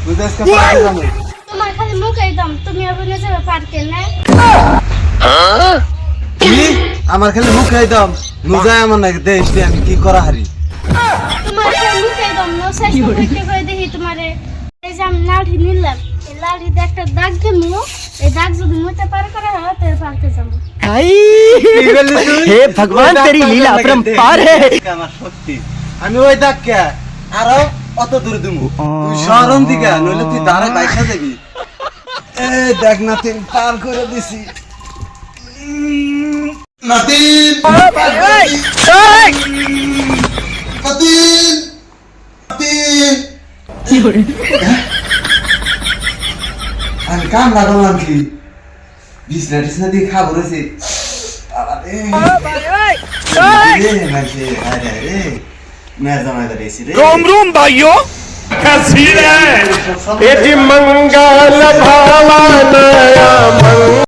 বুঝে আজকে পার্কে যাবো। তোমার খালি মুখেই দম, তুমি আবার না যাবে পার্কে না? কি আমার খালি মুখ খাই দাম নুজায় আমার নাকি দেশ আমি কি করা হারি। তোমার খালি মুখেই দম, নো স্বাস্থ্য পরীক্ষা করে দেখি তোমারে। এই যে আমি লাঠি নিলাম, এই লাঠিতে একটা দাগ দিমু, এই দাগ যদি মুতে পার করা হয় তাহলে পার্কে যাবো। हे भगवान तेरी लीला अपरंपार है। আমার সত্যি আমি ওই দাগ কে আরো অত দূর দিমু তুই শহরন দিকে নইলে তুই দাঁড়ায় বাইসা যাবি। এই দেখ নাতিন পার করে দিছি নাতিন আমি কাম লাগালাম কি বিছনা টিছনা দিয়ে খাবো রয়েছে रोम रोम भाइयों क्या सीन है ये जी मंगल